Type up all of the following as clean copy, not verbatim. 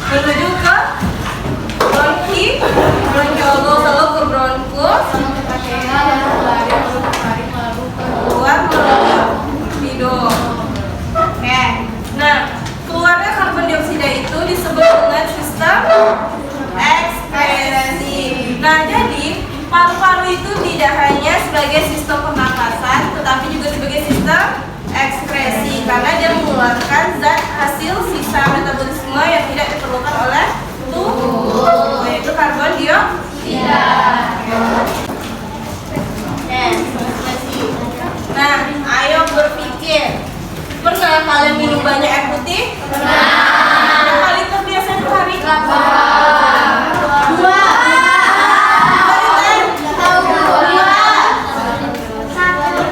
menuju ke bronki, bronkiolus, lalu ke bronkus, keluar melalui hidung. Oke. Nah, keluarnya karbon dioksida itu disebut dengan sistem ekskresi. Nah, jadi paru-paru itu tidak hanya sebagai sistem pernapasan, tetapi juga sebagai sistem ekskresi karena dia mengeluarkan zat hasil sisa metabolisme yang tidak diperlukan oleh tubuh, yaitu karbon dioksida. Nah, ayo berpikir, pernah kalian minum banyak air putih? Pernah. Berapa liter biasanya per hari? 2.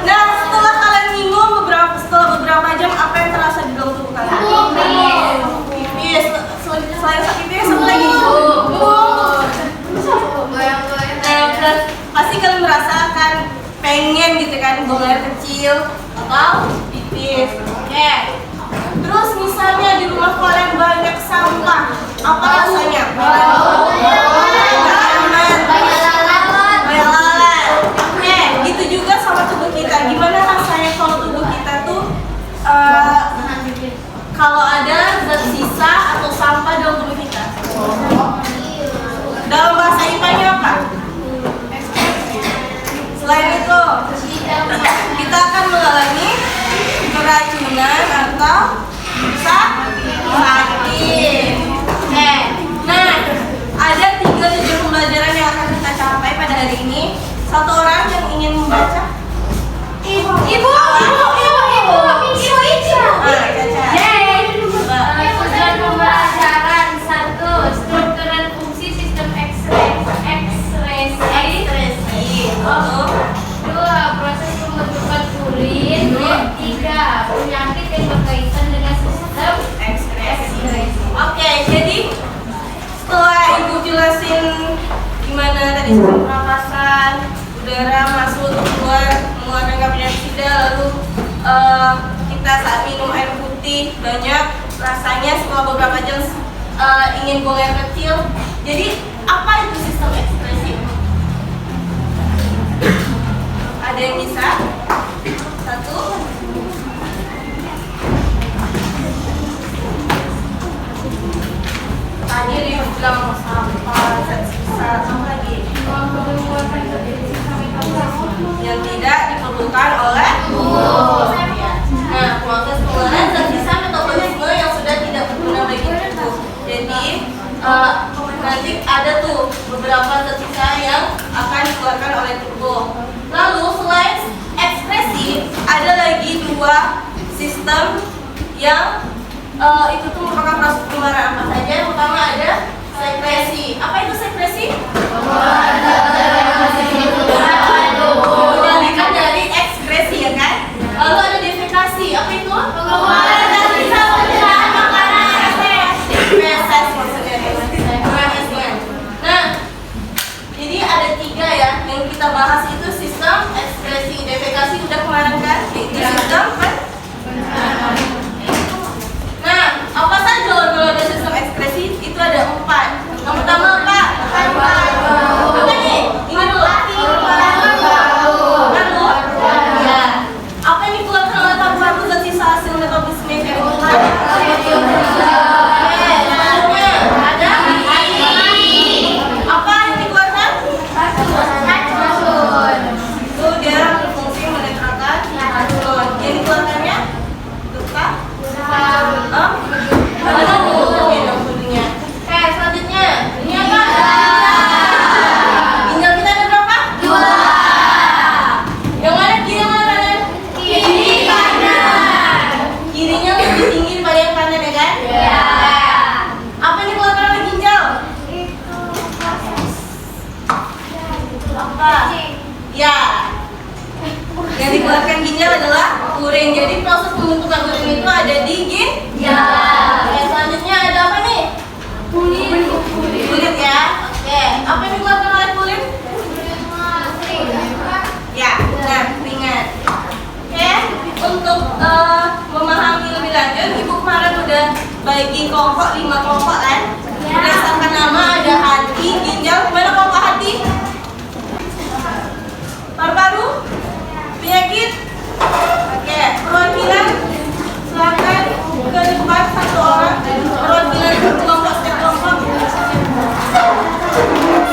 Nah, setelah kalian minum setelah beberapa jam, apa yang terasa di dalam tubuh kalian? Pipis. Selain pipis, apa lagi? Nah, pasti kalian merasakan pengen gitu kan, buang air kecil atau pipis. Oke. Terus misalnya di rumah kalian banyak sampah, apa rasanya? Banyak lalat. Oke, gitu juga sama tubuh kita. Gimana rasanya kalau tubuh kita tuh kalau ada zat sisa atau sampah dalam tubuh kita? Dalam bahasa IPA-nya apa? Selain itu, kita akan mengalami keracunan atau sakit. Nah, ada 3 tujuan pembelajaran yang akan kita capai pada hari ini. Satu orang yang ingin membaca? Ibu. Tujuan pembelajaran 1. Struktur dan fungsi sistem ekskresi. 2. Proses pembentukan urin. 3. Penyakit yang berkaitan dengan sistem ekskresi. Oke, jadi setelah ibu jelasin gimana tadi sistem pernapasan, udara masuk keluar, mengeluarkan karbon dioksida, lalu kita saat minum air putih banyak rasanya setelah beberapa jam ingin buang air kecil. Jadi apa itu sistem ekskresi? Ada yang bisa? 1. Tadi dia bilang sampah, zat sisa, apa lagi? Yang tidak diperlukan oleh tubuh. Nah, proses pengeluaran zat sisa metabolisme yang sudah tidak berguna bagi tubuh. Jadi nanti ada tuh beberapa zat sisa yang akan dikeluarkan oleh tubuh. Lalu selain ekskresi, ada lagi 2 sistem yang itu tuh merupakan proses pengeluaran apa saja. Yang pertama ada sekresi. Apa itu sekresi? Menjadikan dari ekskresi, ya kan? Lalu ada defekasi. Apa itu? Pengeluaran zat sisa pencernaan makanan. Feses maksudnya. Nah, jadi ada 3 ya yang kita bahas, itu sistem ekskresi. Defekasi udah kemarin kan? Itu sistem Nah, apa saja kalau ada sistem ekskresi? Itu ada 4. Yang pertama apa? Apa nih? Ini dulu. Paru. Ya. Apa yang dikeluarkan oleh paru-paru zat sisa hasil metabolisme yang dikeluarkan? Selanjutnya ada apa yang dikeluarkan? Racun. Itu dia berfungsi menetralkan racun. Yang dikeluarkannya? Duka. Selanjutnya ini apa? Ginjal kita ada berapa? 2. Yang mana kiri, yang mana kanan? Kiri kanan. Kirinya lebih tinggi daripada yang kanan, ya kan? Iya. Apa yang dikeluarkan oleh ginjal? Apa? Ya. Yang dikeluarkan ginjal adalah urin. Jadi proses pembentukan urin itu ada di ginjal. Oke, selanjutnya ada apa nih? Kulit ya. Oke, apa yang dikeluarkan oleh kulit? Ya, benar, keringat. Oke, untuk memahami lebih lanjut, ibu kemarin udah bagi kelompok 5 kelompok kan? berdasarkan nama ada hati, ginjal, mana kelompok hati? Paru-paru? Penyakit? Oke, perwakilan silakan ke depan satu orang. Perwakilan kelompok setiap kelompok. Perwakilan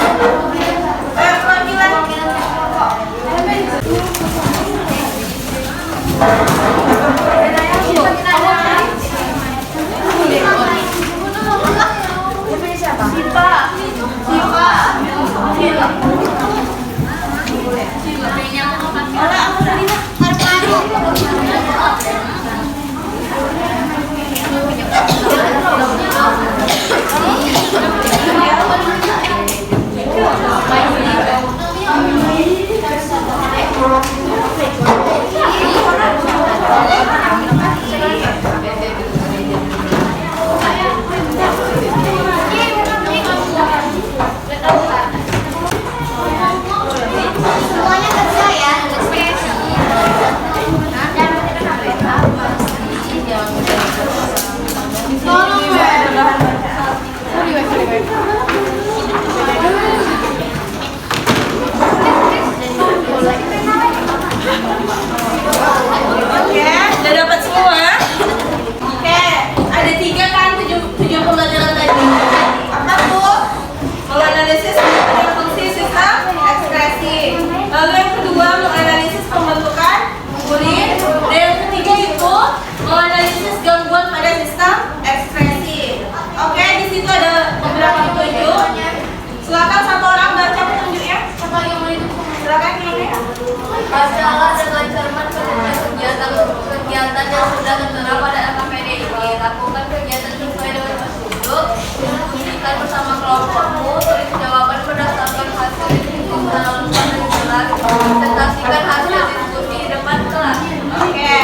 Bacalah dengan cermat kegiatan yang sudah tertera pada LKPD ini. Lakukan kegiatan sesuai dengan petunjuk. Diskusikan bersama kelompokmu. Tulis jawaban berdasarkan hasil diskusi dalam jelas. Presentasikan hasil diskusi di depan kelas. Oke.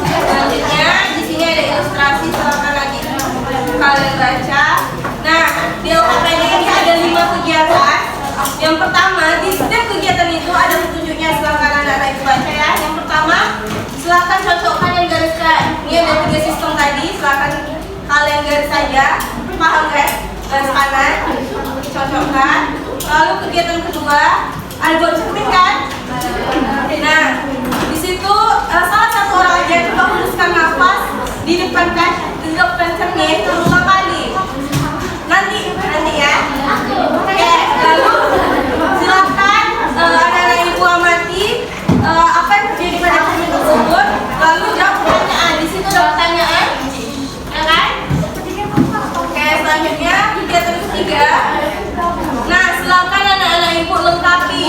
Selanjutnya di sini ada ilustrasi, silakan lagi kalian baca. Nah, di LKPD ini ada 5 kegiatan. Yang pertama, di setiap kegiatan itu ada petunjuknya, silakan anak-anak itu baca ya. Yang pertama, silakan cocokkan dan gariskan. Ini ada 3 sistem tadi, silakan kalian garis saja. Paham guys? Garis kanan, cocokkan. Lalu kegiatan kedua, ada buat cermin kan? Nah, di situ salah satu orang aja coba hembuskan nafas di depan kan, di depan cermin 5 kali. Nanti ya. Oke, lalu silakan anak-anak ibu amati apa yang terjadi pada cermin tersebut. Lalu jawab pertanyaan. Di situ ada pertanyaan, ya kan? Oke, selanjutnya kegiatan ketiga. Nah, silakan anak-anak ibu lengkapi.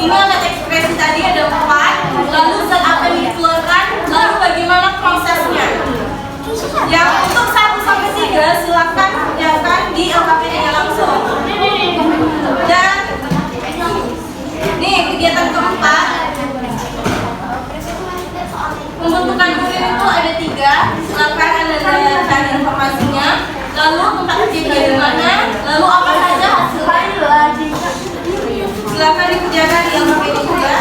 Ini alat ekspresi tadi ada 4. Lalu zat apa yang dikeluarkan, lalu bagaimana prosesnya. Yang untuk 1 sampai 3 silakan kerjakan di LKPD-nya langsung. Dan nih kegiatan keempat, pembentukan urin itu ada 3. Silakan anda cari informasinya. Lalu tempat kejadian di mana, lalu apa saja hasilnya. Silakan dikerjakan di LKPD juga.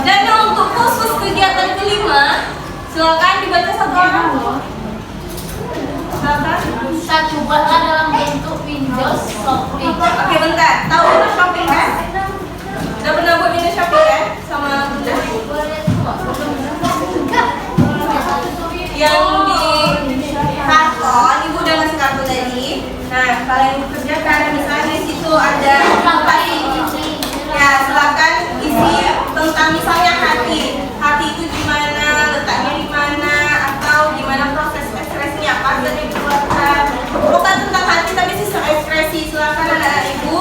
Dan untuk khusus kegiatan kelima, silakan dibaca satu orang. Satu, buatlah dalam bentuk Windows shopping. Oke, bentar. Tahu Windows shopping kan? Udah pernah buat Windows shopping kan? Sama Bunda? Yang di karton, ibu udah ngasih kartu tadi. Nah, kalian kerjakan. Misalnya di situ ada ya, silakan isi tentang misalnya hati. Hati itu gimana, letaknya di mana, atau gimana proses ekspresinya, apa yang dikeluarkan. Bukan tentang hati tapi sistem ekspresi. Silakan anak-anak ibu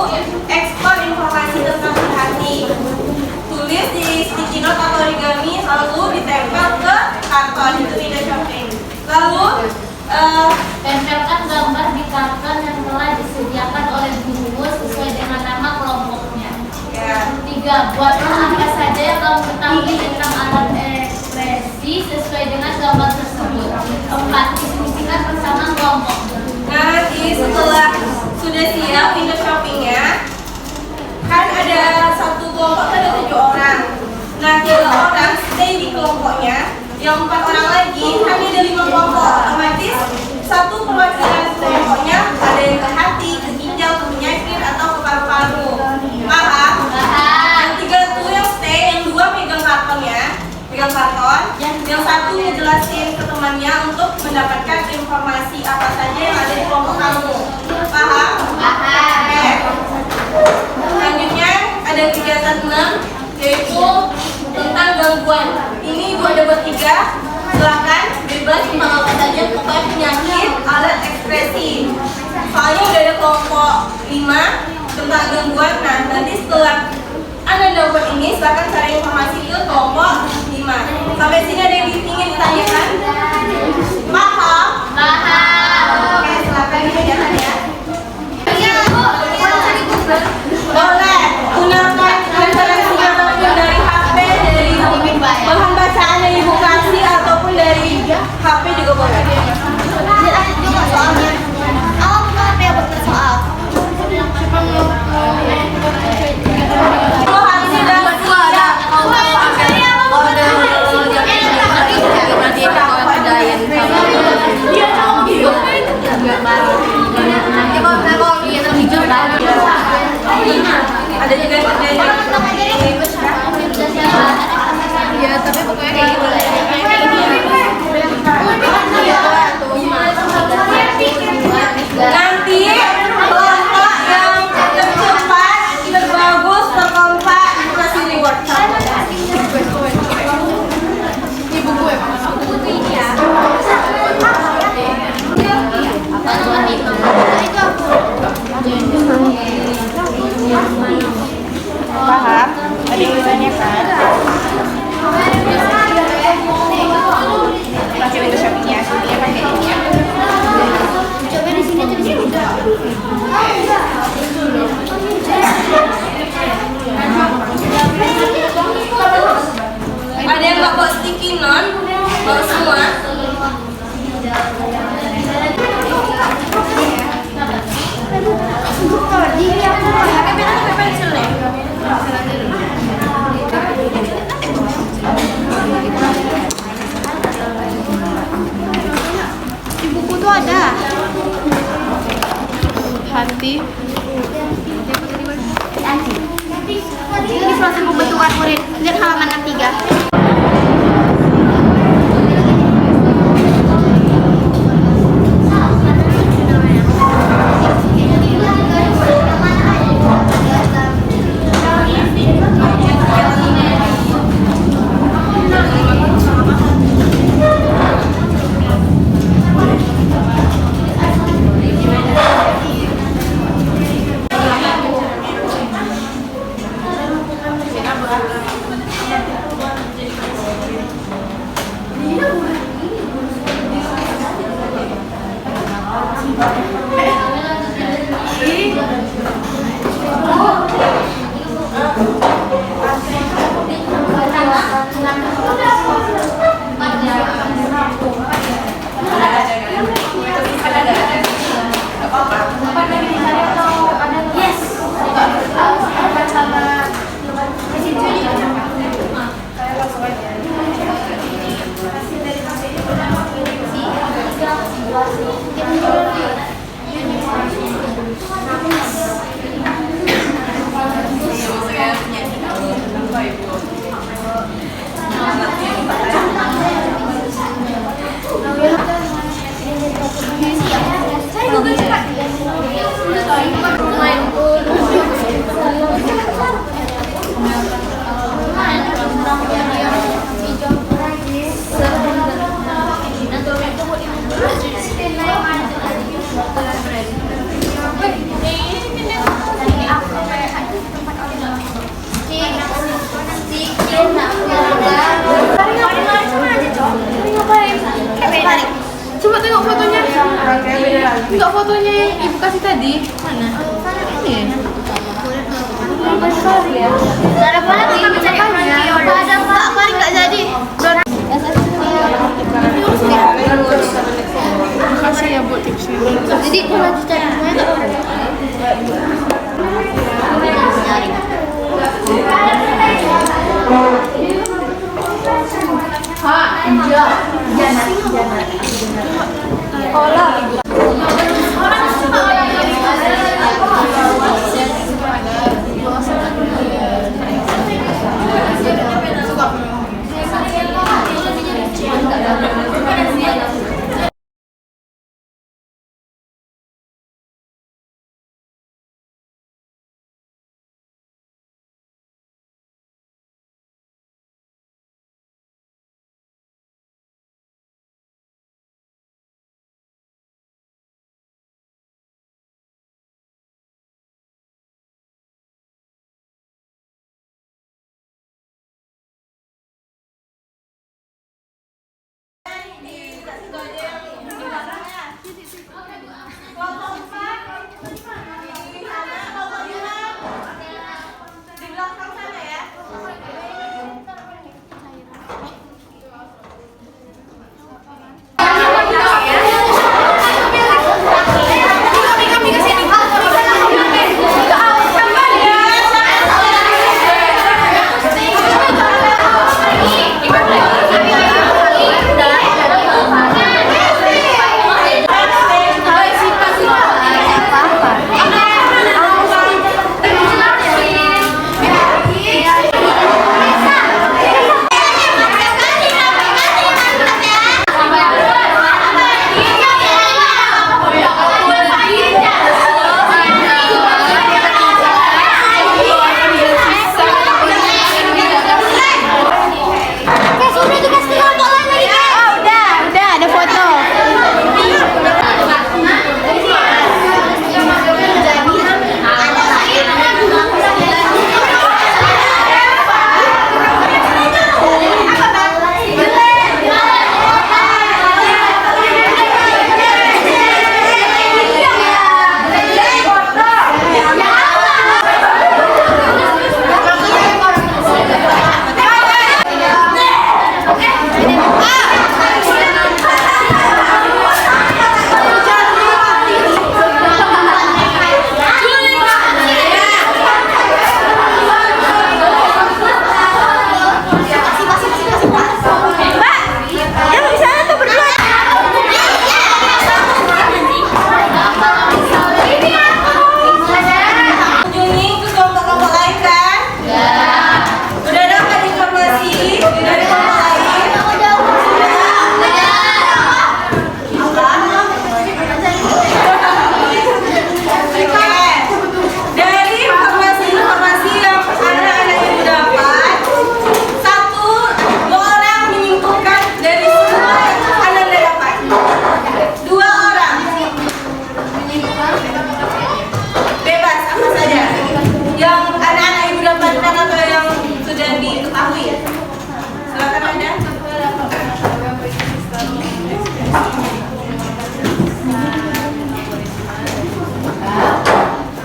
ekspor informasi tentang hati. Tulis di sticky note atau origami, lalu ditempel ke karton. Itu Windows shopping. Lalu tempelkan gambar di karton yang telah disediakan oleh guru sesuai dengan nama kelompoknya. ya. 3. Buatlah apa saja yang kamu ketahui tentang alat ekspresi sesuai dengan gambar tersebut. 4. Diskusikan bersama kelompok. Nanti setelah sudah siap Windows shoppingnya, kan ada satu kelompok ada 7 orang. Nah, 3 orang stay di kelompoknya, yang 4 orang lagi hanya ada 5 kelompok. Otomatis Satu perwakilan kelompoknya ada yang ke hati, ke ginjal, ke penyakit, atau ke paru-paru. Paham? Yang tiga tuh yang stay, yang dua pegang kartonnya, pegang karton. Yang satu ngejelasin ke temannya untuk mendapatkan informasi apa saja yang ada di kelompok kamu. Paham? Oke. Selanjutnya ada kegiatan 6, yaitu tentang gangguan. Ini ibu ada buat 3. Silahkan bebas tentang apa saja, pokoknya penyakit, alat ekspresi. Soalnya udah ada kelompok 5 tentang gangguan. Nah, nanti setelah Anda dapat ini, silahkan cari informasi ke kelompok 5. Sampai sini ada yang ingin ditanyakan? Paham? Oke, silahkan dikerjakan ya. Boleh gunakan referensi ataupun dari HP, dari bahan bacaan yang ibu kasih, ataupun dari HP juga boleh. Juga soalnya awal buka HP ya buat bersoal. Kalau hari ini udah siap. Ada juga yang kerjanya. Ya, tapi pokoknya kayak gitu lah. Nanti kelompok yang tercepat, terbagus, terkompak dikasih reward. Ibu gue ini ya. Paham? Ada yang ditanyakan? Pakai Windows Shopee-nya, Shopee-nya pakai ini ya. Coba di sini atau di sini? Ada yang nggak bawa sticky non? Bawa semua? Pakai pensil nih. Di buku tuh ada. Hati. Ini proses pembentukan murid. Lihat halaman 63. Coba tengok fotonya. Enggak fotonya yang ibu kasih tadi. Mana? Ini. Ada apa lagi? Ada Pak Mari nggak jadi. Makasih ya buat tipsnya. Jadi aku lanjut cari semuanya. Jana.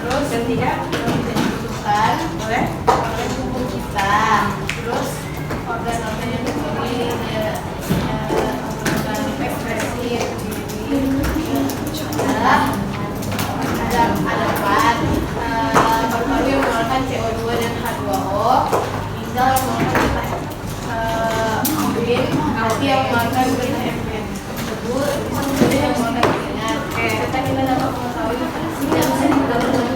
Terus dan tidak dibutuhkan boleh. oleh tubuh kita. Terus organ-organ yang dipilih organ ekspresi ada empat, paru-paru yang mengeluarkan CO2 dan H2O, ginjal yang mengeluarkan urin, hati yang mengeluarkan urin efek, tubuh yang mengeluarkan keringat. Serta kita dapat mengetahui fungsi yang bisa dilakukan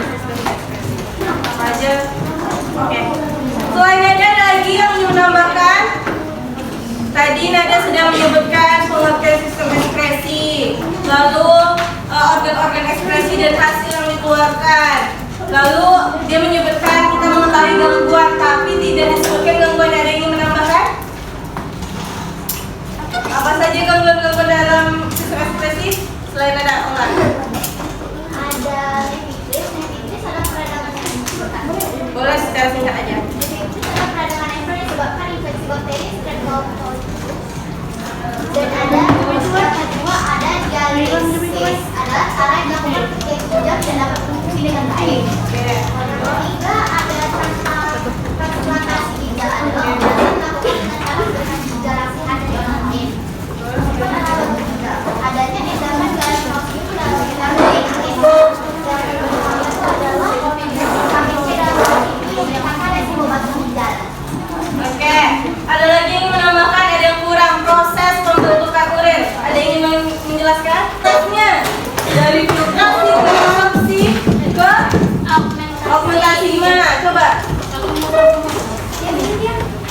sistem ekspresi. Apa aja? Oke. Selain ada lagi yang menambahkan. Tadi Nada sudah menyebutkan pengertian sistem ekspresi, lalu organ-organ ekspresi dan hasil yang dikeluarkan. Lalu dia menyebutkan kita mengetahui gangguan, tapi tidak disebutkan gangguan. Ada yang ingin menambahkan? Apa saja gangguan-gangguan dalam sistem ekspresi selain ada olah? Ada lepikris adalah peradangan yang disebabkan. Boleh secara singkat aja. Lepikris adalah peradangan yang disebabkan infeksi bakteri dan bau. Dan ada yang kedua ada dialisis, adalah cara yang dilakukan ketika ginjal tidak dapat berfungsi dengan baik. Yang ketiga ada transplantasi ginjal, adalah operasi dilakukan dengan cara memberikan ginjal yang sehat dari orang lain. Adanya endaman dalam proses dalam sekitar DNA. Yang adalah vitamin C dalam proses ini menyebabkan resiko batu ginjal. Oke, ada lagi yang menambahkan, ada yang kurang proses pembentukan urin. Ada yang ingin menjelaskan? Prosesnya dari filtrasi ke absorpsi ke augmentasi gimana? Coba.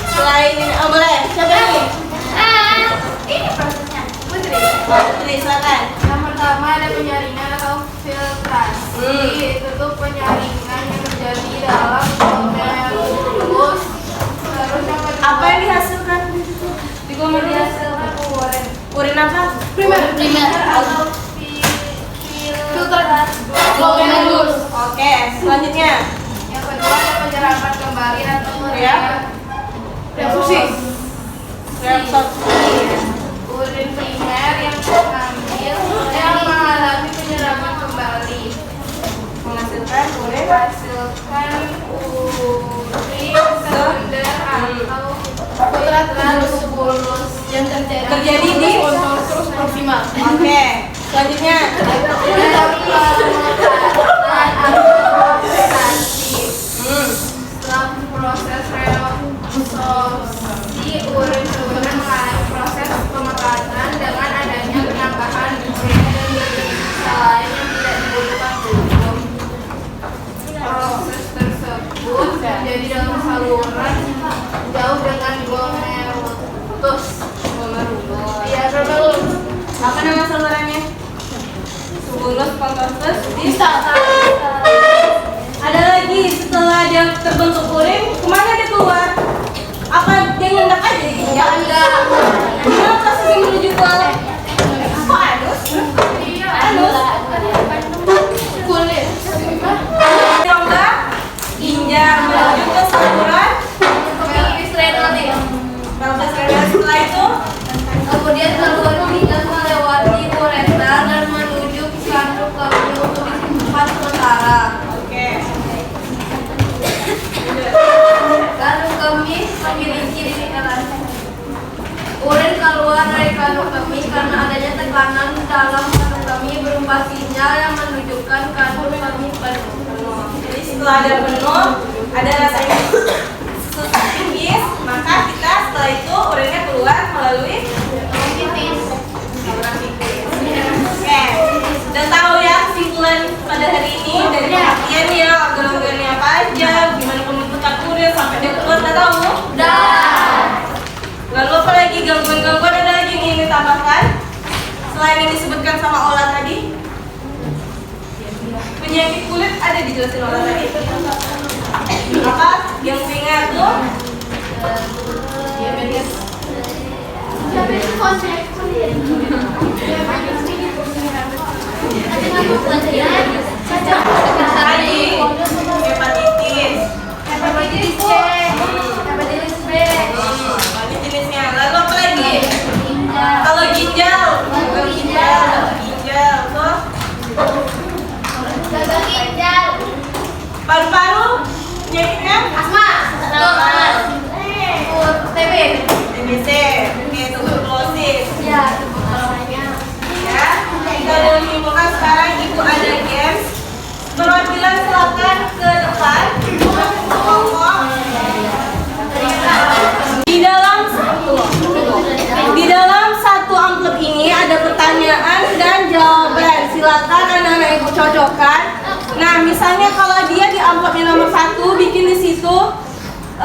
Selain ini, oh boleh. Siapa ini? Ini prosesnya. Putri, silakan. Yang pertama ada penyaringan atau filtrasi. Itu tuh penyaringan yang terjadi dalam glomerulus. Terus yang kedua, Apa yang dihasilkan? Di dihasilkan urin. Urin apa? Primer atau filter glomerulus. Oke, selanjutnya. Yang kedua ada penyerapan kembali atau Reabsorpsi. urin primer yang mengalami penyerapan kembali Menghasilkan urin. menghasilkan urin sekunder atau ultrasubulus yang Terjadi di terus proksimal. Oke, selanjutnya. Setelah proses reabsorpsi, urin sekunder mengalami proses pemekaran dengan adanya penambahan nutrien dan berbagai lain yang tidak dibutuhkan tubuh. Proses tersebut terjadi dalam saluran jauh dengan glomerulus. Iya, glomerulus. Apa nama salurannya? Subulus, kontratus, Bisa. Ada lagi setelah dia terbentuk urin, kemana dia keluar? Apa dia ngendak aja di ginjal? Enggak. Gimana prosesnya menuju ke kok anus? Iya. Anus? Kulit. Coba ginjal menuju ke saluran Pelvis renal nih. pelvis renal. Setelah itu Kemudian saluran ginjal melewati ureter dan menuju ke saluran kemih untuk disimpan sementara. oke. Kandung kemih memiliki tekanan. Urin keluar dari kandung kemih karena adanya tekanan dalam kandung kemih berupa sinyal yang menunjukkan kandung kemih penuh. Jadi setelah ada penuh, ada rasanya susah tinggi, maka kita setelah itu urinnya keluar melalui saluran pipis. Oke, udah tahu ya kesimpulan pada hari ini dari pengertiannya, organ-organnya apa aja, gimana pembentukan urin sampai dia keluar, udah tahu? Lalu apa lagi gangguan-gangguan, ada lagi yang ingin ditambahkan selain yang disebutkan sama Ola tadi? Penyakit kulit ada dijelasin Ola tadi. Apa? Yang ringan tuh? Diabetes. Tadi hepatitis. Hepatitis C. Hepatitis B. Banyak jenisnya. Lalu apa lagi? Kalau ginjal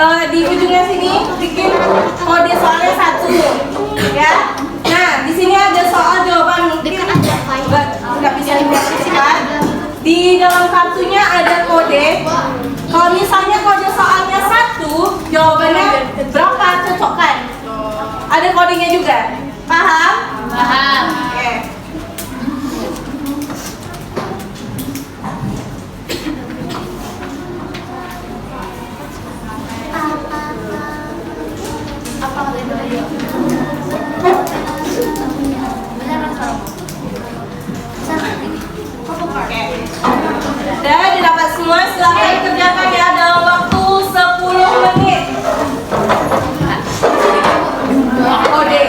di ujungnya sini bikin kode soalnya 1 ya. Nah di sini ada soal jawaban mungkin nggak bisa diprediksi. Di dalam kartunya ada kode. Kalau misalnya kode soalnya 1, jawabannya berapa, cocokkan. Ada kodenya juga. Paham? Paham. Oke. Udah didapat semua, silahkan kerjakan ya dalam waktu 10 menit. Kode.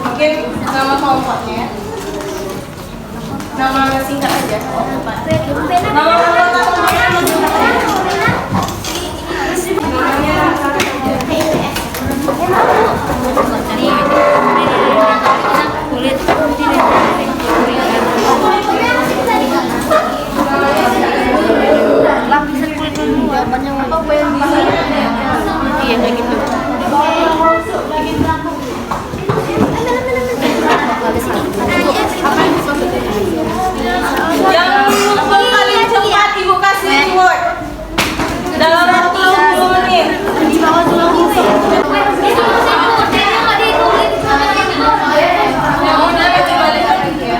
Mungkin nama kelompoknya. Nama singkat aja. Nama kelompoknya singkat aja. Namanya Lapisan kulit dulu, jawabannya apa yang bisa? Iya kayak gitu. yang paling cepat ibu kasih reward dalam waktu 10 menit. Yang udah dibalik lagi ya.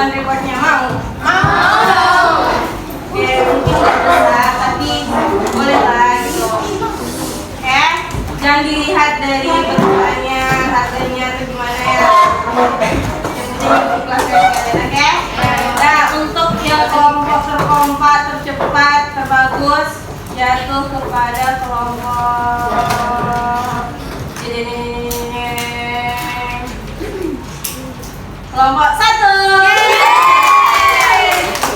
Rewardnya mau? Ya mungkin nggak bisa, tapi boleh lah gitu. Ya, jangan dilihat dari bentukannya, harganya atau gimana ya. Yang penting ikhlas dari kalian, oke? Nah, untuk yang kelompok terkompak, tercepat, terbagus, jatuh kepada kelompok kelompok 1.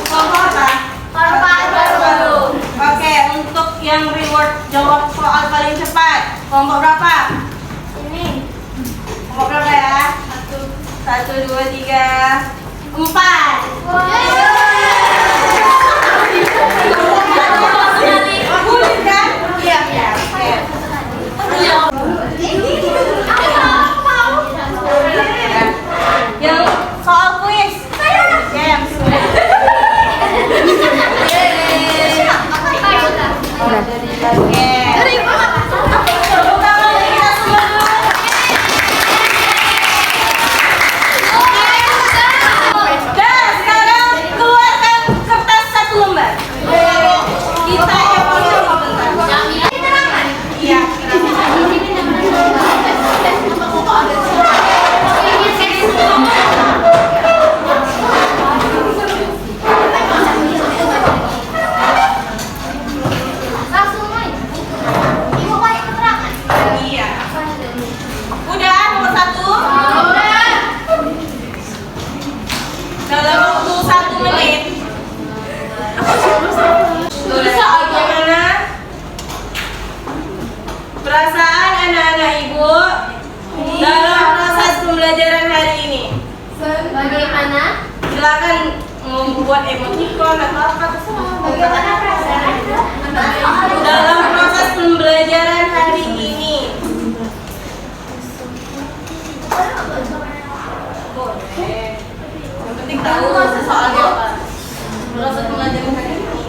Kelompok apa? Baru. Oke, untuk yang reward jawab soal paling cepat, kelompok berapa? Ini. Kelompok berapa ya? 1, 2, 3, 4. Boleh kan? Iya. Oke. Yang soal kuis. Games. Oke. Tepuk tangan untuk kita semua dulu. Dan sekarang keluarkan kertas 1 lembar. Kita evaluasi bentar. Iya. Iya. Udah nomor 1. Dalam waktu 1 menit. Bisa bagaimana perasaan anak-anak ibu dalam proses pembelajaran hari ini? Bagaimana? Silakan membuat emoticon atau apa terserah. Bagaimana perasaan? Dalam proses pembelajaran hari ini. Boleh. Yang penting tahu soalnya apa. Proses pembelajaran hari ini.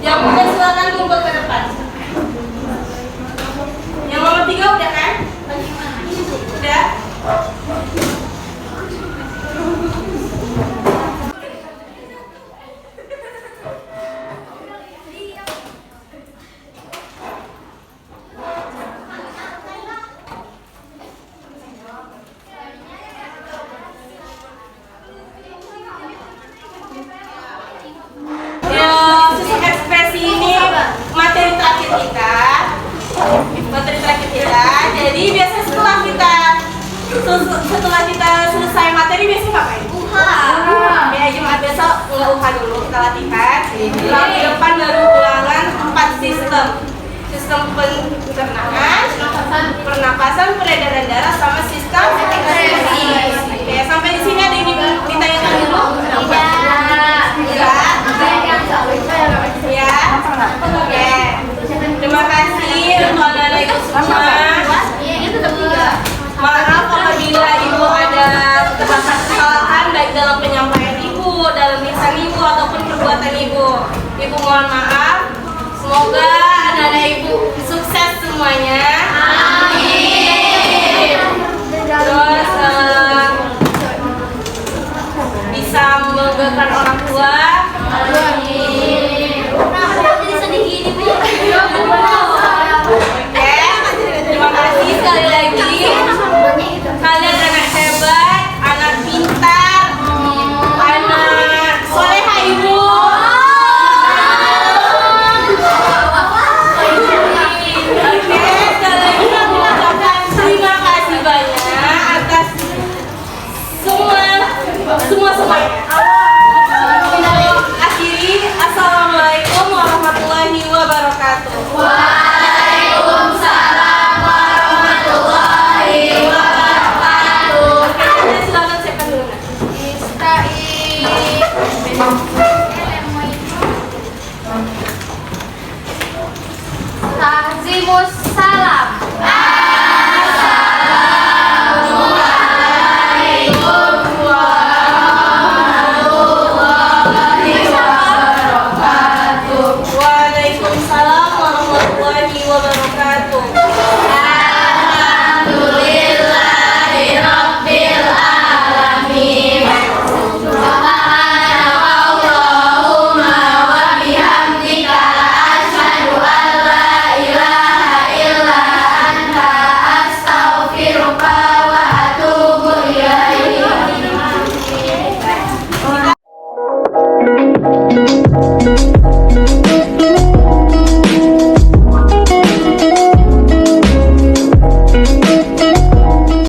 Yang udah silakan kumpul ke depan. Yang nomor 3 udah kan? Udah. setelah kita selesai materi biasanya ngapain? Ya Jumat besok nggak UHA dulu, kita latihan. Lalu depan baru ulangan 4 sistem. Sistem pencernaan, pernapasan, peredaran darah, sama sistem ekspresi. Oke, sampai di sini ada yang ditanyakan dulu? Ya. Oke. Terima kasih untuk anak-anak ibu semua. Maaf apabila ibu ada kesalahan baik dalam penyampaian ibu, dalam lisan ibu ataupun perbuatan ibu. Ibu mohon maaf. Semoga anak-anak ibu sukses semuanya. Amin. Terus bisa membanggakan orang tua. Amin. Jadi sedih gini Bu. Oke. Terima kasih sekali lagi. Kalian anak hebat, anak pintar, anak soleha ibu. Oke, sekali lagi kami ucapkan terima kasih banyak atas semuanya.